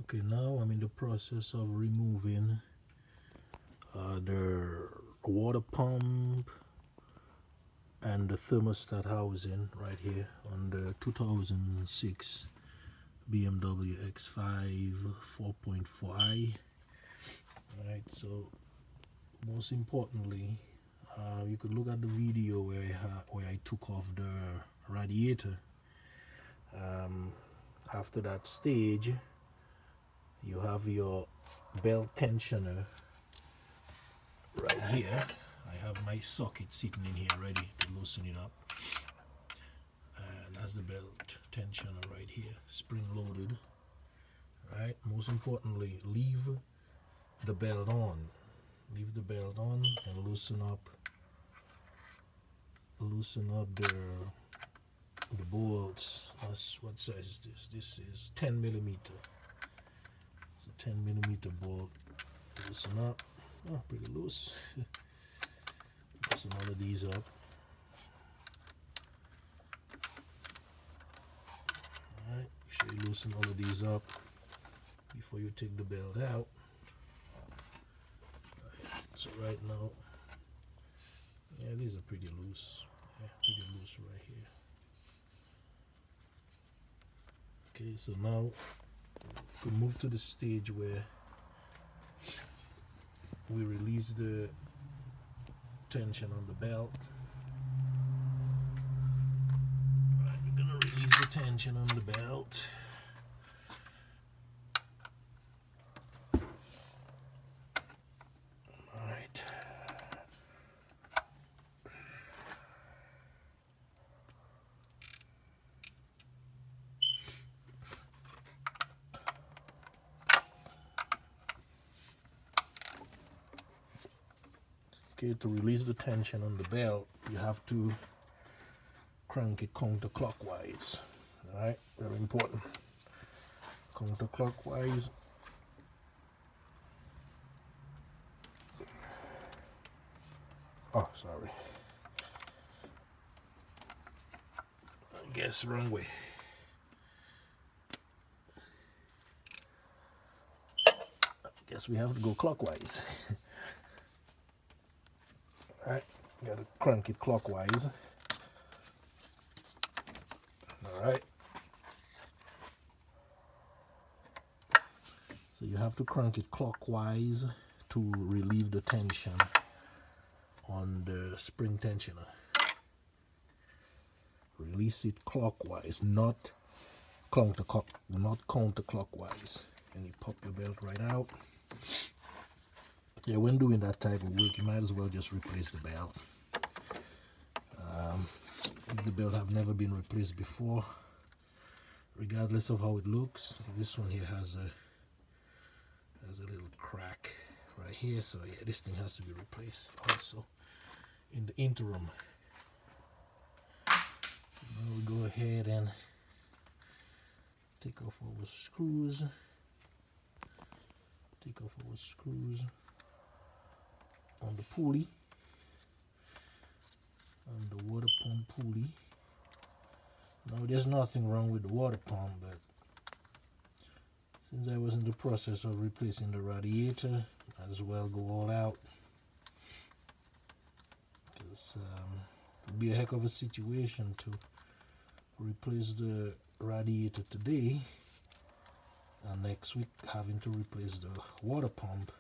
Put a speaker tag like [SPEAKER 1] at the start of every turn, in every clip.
[SPEAKER 1] Okay, now I'm in the process of removing the water pump and the thermostat housing right here on the 2006 BMW X5 4.4i. Alright, so most importantly, you could look at the video where I took off the radiator. After that stage, you have your belt tensioner right here. I have my socket sitting in here ready to loosen it up, and that's the belt tensioner right here, spring loaded. Right, most importantly, leave the belt on and loosen up the bolts. That's what size is this? This is 10 millimeter. It's a 10 millimeter bolt. Loosen up. Oh, pretty loose. Loosen all of these up. Alright, make sure you loosen all of these up before you take the belt out. Right, so right now, yeah, these are pretty loose. Yeah, pretty loose right here. Okay, so now we can move to the stage where we release the tension on the belt. Right, we're gonna release the tension on the belt. Alright. Okay, to release the tension on the belt, you have to crank it counterclockwise. Alright, very important. Counterclockwise. Oh, sorry. I guess wrong way. I guess we have to go clockwise. Alright, gotta crank it clockwise. Alright. So you have to crank it clockwise to relieve the tension on the spring tensioner. Release it clockwise, not counterclockwise. And you pop your belt right out. Yeah, when doing that type of work, you might as well just replace the belt. If the belt have never been replaced before, regardless of how it looks, this one here has a little crack right here, so yeah, this thing has to be replaced also in the interim. Now we go ahead and take off our screws. On the pulley, on the water pump pulley. Now there's nothing wrong with the water pump, but since I was in the process of replacing the radiator, might as well go all out, because it would be a heck of a situation to replace the radiator today and next week having to replace the water pump,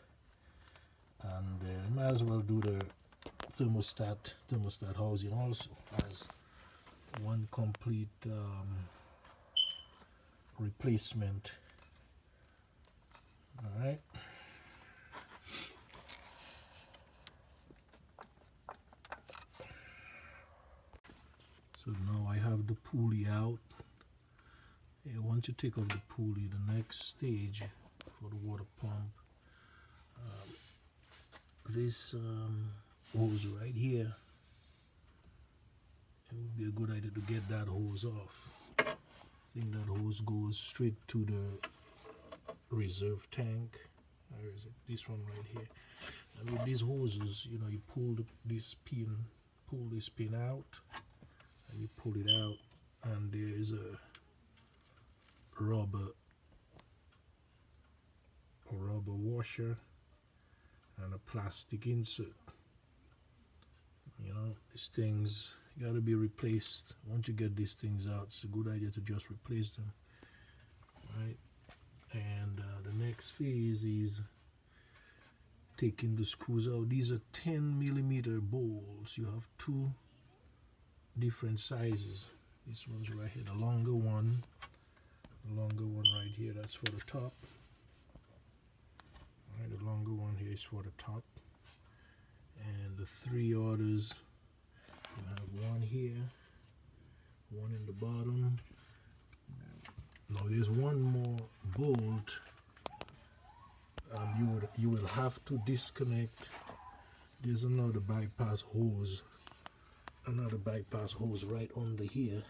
[SPEAKER 1] and might as well do the thermostat housing also as one complete replacement. All right. So now I have the pulley out. Yeah, once you take off the pulley, the next stage for the water pump, this hose right here, it would be a good idea to get that hose off. I think that hose goes straight to the reserve tank. Where is it? This one right here. And with these hoses, you know, you pull this pin out, and you pull it out, and there is a rubber washer and a plastic insert. You know, these things got to be replaced. Once you get these things out, it's a good idea to just replace them, right? And the next phase is taking the screws out. These are 10mm bolts. You have two different sizes. This one's right here, the longer one right here, that's for the top. All right, the longer one here is for the top. And the three others, you have one here, one in the bottom. Now there's one more bolt you will have to disconnect. There's another bypass hose right under here.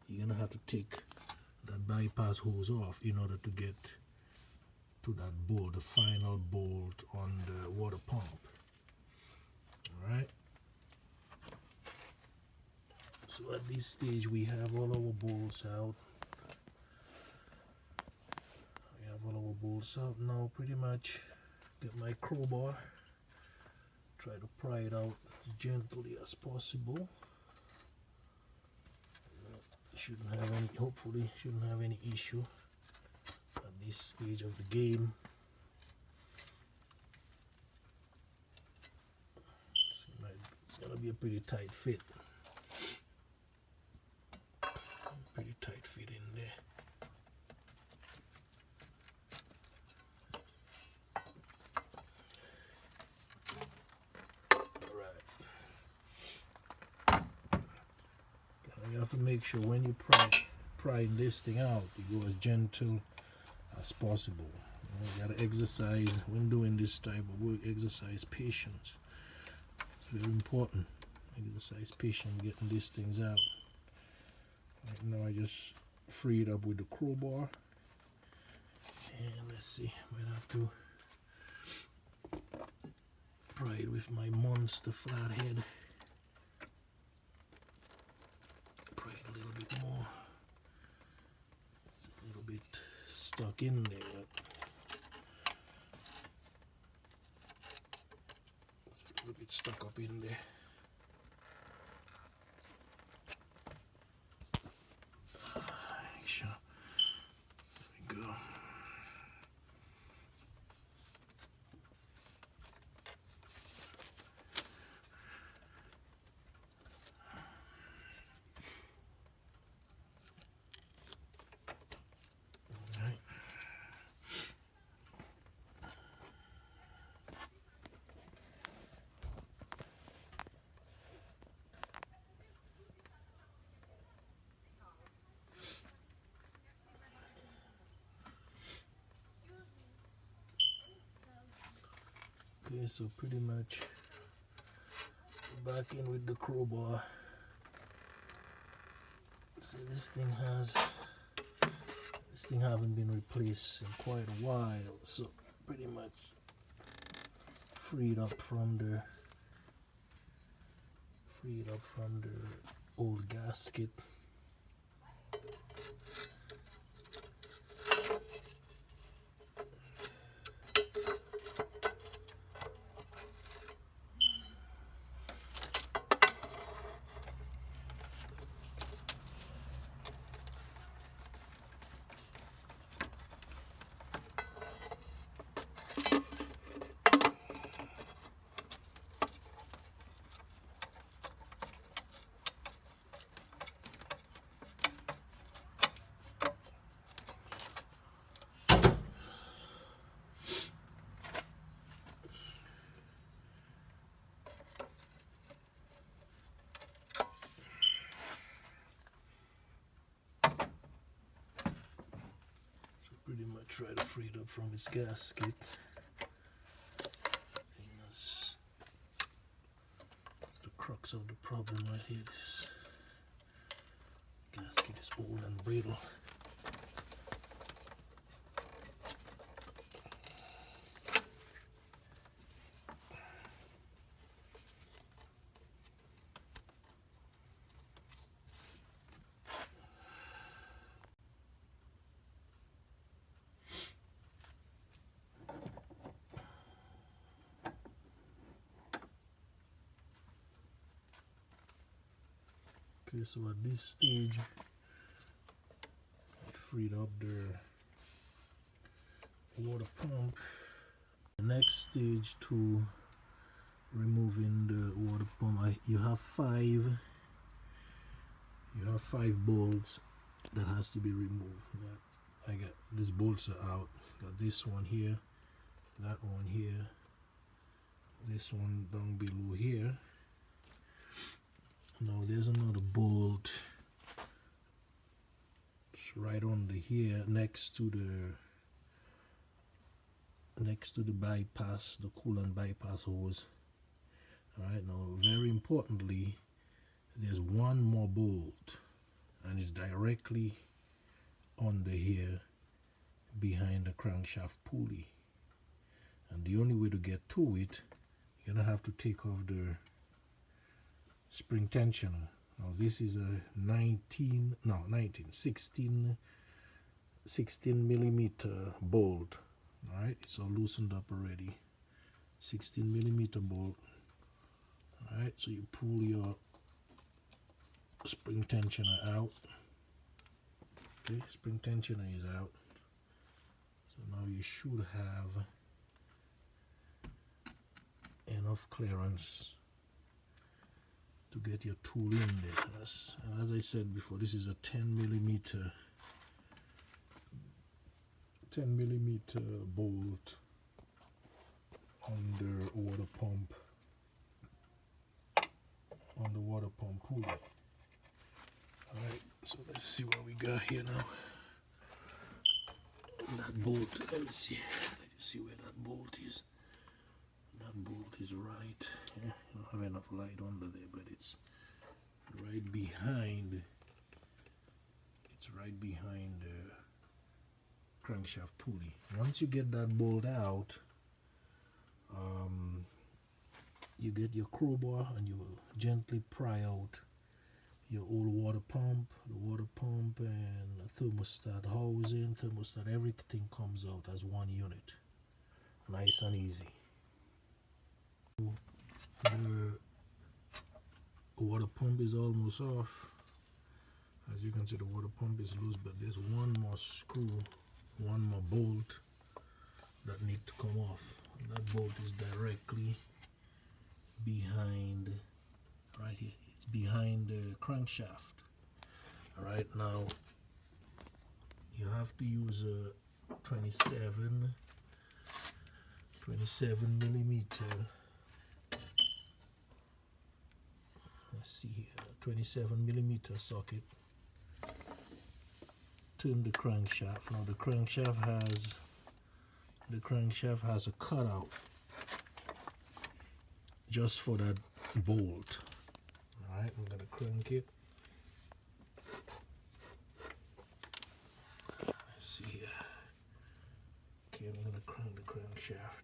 [SPEAKER 1] You're gonna have to take that bypass hose off in order to get to that bolt, the final bolt on the water pump. All right, so at this stage we have all our bolts out. Now pretty much get my crowbar, try to pry it out as gently as possible. Shouldn't have any, hopefully shouldn't have any issue at this stage of the game. It's gonna be a pretty tight fit. Pretty tight fit in there. You have to make sure when you pry this thing out, you go as gentle as possible. You gotta exercise when doing this type of work. Exercise patience. It's very important. Exercise patience getting these things out. Right now, I just free it up with the crowbar, and let's see. Might have to pry it with my monster flathead. Stuck in there. It's a little bit stuck up in there. Sure. There we go. Okay, so pretty much back in with the crowbar. So this thing haven't been replaced in quite a while, so pretty much freed up from the old gasket. Pretty much try to free it up from its gasket. And that's the crux of the problem right here. This gasket is old and brittle. Okay, so at this stage, I freed up the water pump. The next stage to removing the water pump, you have five bolts that has to be removed. I got these bolts are out. Got this one here, that one here, this one down below here. Now there's another bolt. It's right under here, next to the bypass, the coolant bypass hose. Alright, now very importantly, there's one more bolt, and it's directly under here behind the crankshaft pulley. And the only way to get to it, you're gonna have to take off the spring tensioner. Now this is a 16 millimeter bolt. Alright, it's all loosened up already. 16 millimeter bolt. Alright, so you pull your spring tensioner out. Okay, spring tensioner is out. So now you should have enough clearance to get your tool in there. And as I said before, this is a 10 millimeter bolt on the water pump pulley. Alright, so let's see what we got here now. That bolt, let me see where that bolt is. That bolt is right, yeah, I don't have enough light under there, but it's right behind the crankshaft pulley. Once you get that bolt out, you get your crowbar and you will gently pry out your old water pump, the water pump and thermostat housing, thermostat, everything comes out as one unit. Nice and easy. The water pump is almost off. As you can see, the water pump is loose, but there's one more screw, one more bolt that needs to come off. And that bolt is directly behind, right here. It's behind the crankshaft. Alright, now you have to use a 27 millimeter. Let's see here, 27 millimeter socket. Turn the crankshaft. Now the crankshaft has a cutout just for that bolt. Alright, I'm gonna crank it. Let's see here. Okay, I'm gonna crank the crankshaft.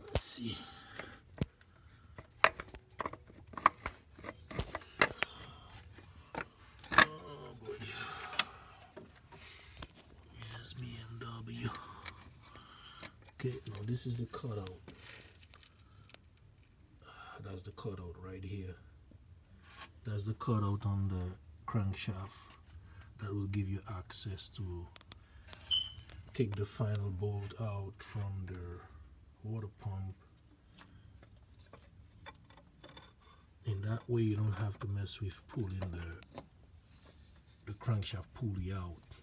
[SPEAKER 1] Let's see. Oh boy. Yes, BMW. Okay, now this is the cutout. That's the cutout right here. That's the cutout on the crankshaft that will give you access to take the final bolt out from the water pump. In that way you don't have to mess with pulling the crankshaft pulley out.